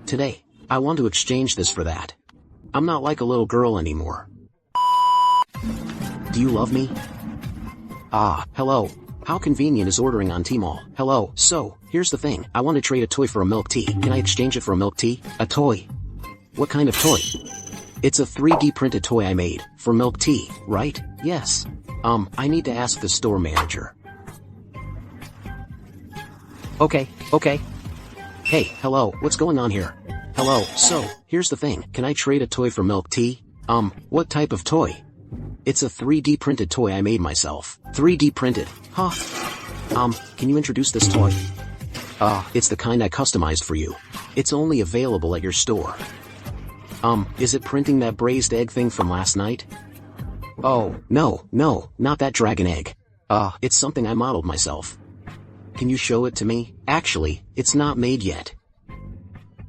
Today, I want to exchange this for that. I'm not like a little girl anymore. Do you love me? Ah, hello. How convenient is ordering on Tmall? Hello. So, here's the thing. I want to trade a toy for a milk tea. Can I exchange it for a milk tea? A toy? What kind of toy? It's a 3D printed toy I made, for milk tea, right? Yes. I need to ask the store manager. Okay. Hey, hello, what's going on here? Hello, so, here's the thing. Can I trade a toy for milk tea? What type of toy? It's a 3D printed toy I made myself. 3D printed, huh? Can you introduce this toy? It's the kind I customized for you. It's only available at your store. Is it printing that braised egg thing from last night? Oh, no, not that dragon egg. It's something I modeled myself. Can you show it to me? Actually, it's not made yet.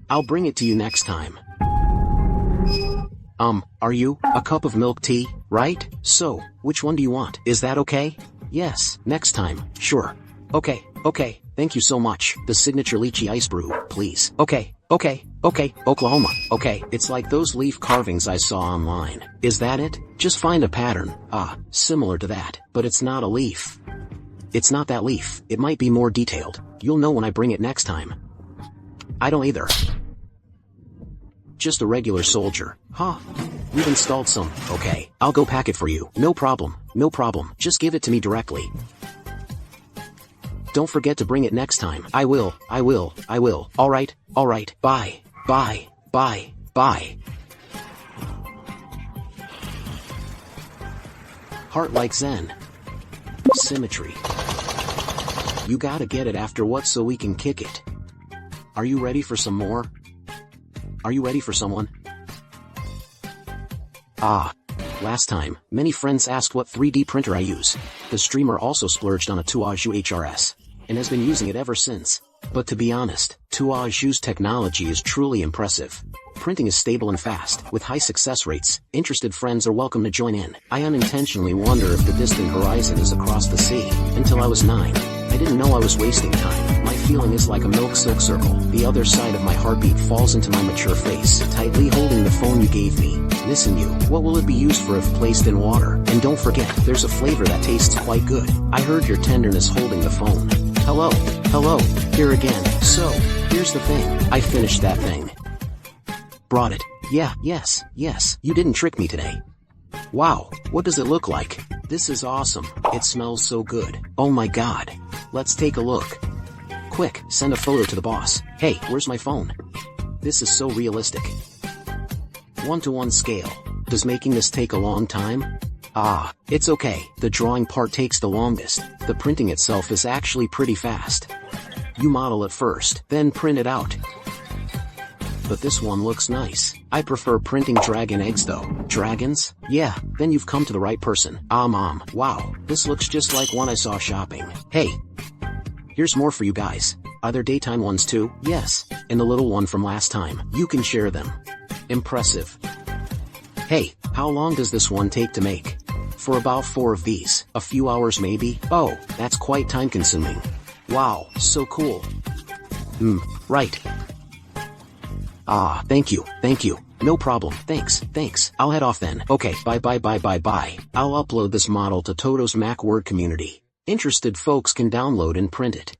I'll bring it to you next time. Are you a cup of milk tea, right? So, which one do you want? Is that okay? Yes, next time, sure. Okay, thank you so much. The signature lychee ice brew, please. Okay, Oklahoma. Okay, it's like those leaf carvings I saw online. Is that it? Just find a pattern. Similar to that, but it's not a leaf. It's not that leaf. It might be more detailed. You'll know when I bring it next time. I don't either. Just a regular soldier. Huh? We've installed some. Okay, I'll go pack it for you. No problem. Just give it to me directly. Don't forget to bring it next time. I will. Alright. Bye. Heart like Zen. Symmetry. You gotta get it after what so we can kick it. Are you ready for some more? Are you ready for someone? Last time, many friends asked what 3D printer I use. The streamer also splurged on a Tuaju HRS, and has been using it ever since. But to be honest, Tuaju's technology is truly impressive. Printing is stable and fast, with high success rates. Interested friends are welcome to join in. I unintentionally wonder if the distant horizon is across the sea. Until I was 9. I didn't know I was wasting time. My feeling is like a milk silk circle. The other side of my heartbeat falls into my mature face, tightly holding the phone you gave me. Missing you. What will it be used for if placed in water? And don't forget, there's a flavor that tastes quite good. I heard your tenderness holding the phone. Hello, here again. So, here's the thing. I finished that thing. Brought it. Yes. You didn't trick me today. Wow, what does it look like? This is awesome. It smells so good. Oh my god. Let's take a look. Quick, send a photo to the boss. Hey, where's my phone? This is so realistic. 1:1 scale. Does making this take a long time? It's okay. The drawing part takes the longest. The printing itself is actually pretty fast. You model it first, then print it out. But this one looks nice. I prefer printing dragon eggs though. Dragons? Yeah, then you've come to the right person. Mom. Wow, this looks just like one I saw shopping. Hey, here's more for you guys. Are there daytime ones too? Yes, and the little one from last time. You can share them. Impressive. Hey, how long does this one take to make? For about 4 of these. A few hours maybe? Oh, that's quite time consuming. Wow, so cool. Right. Thank you. No problem. Thanks. I'll head off then. Okay, bye. I'll upload this model to Toto's MakerWorld community. Interested folks can download and print it.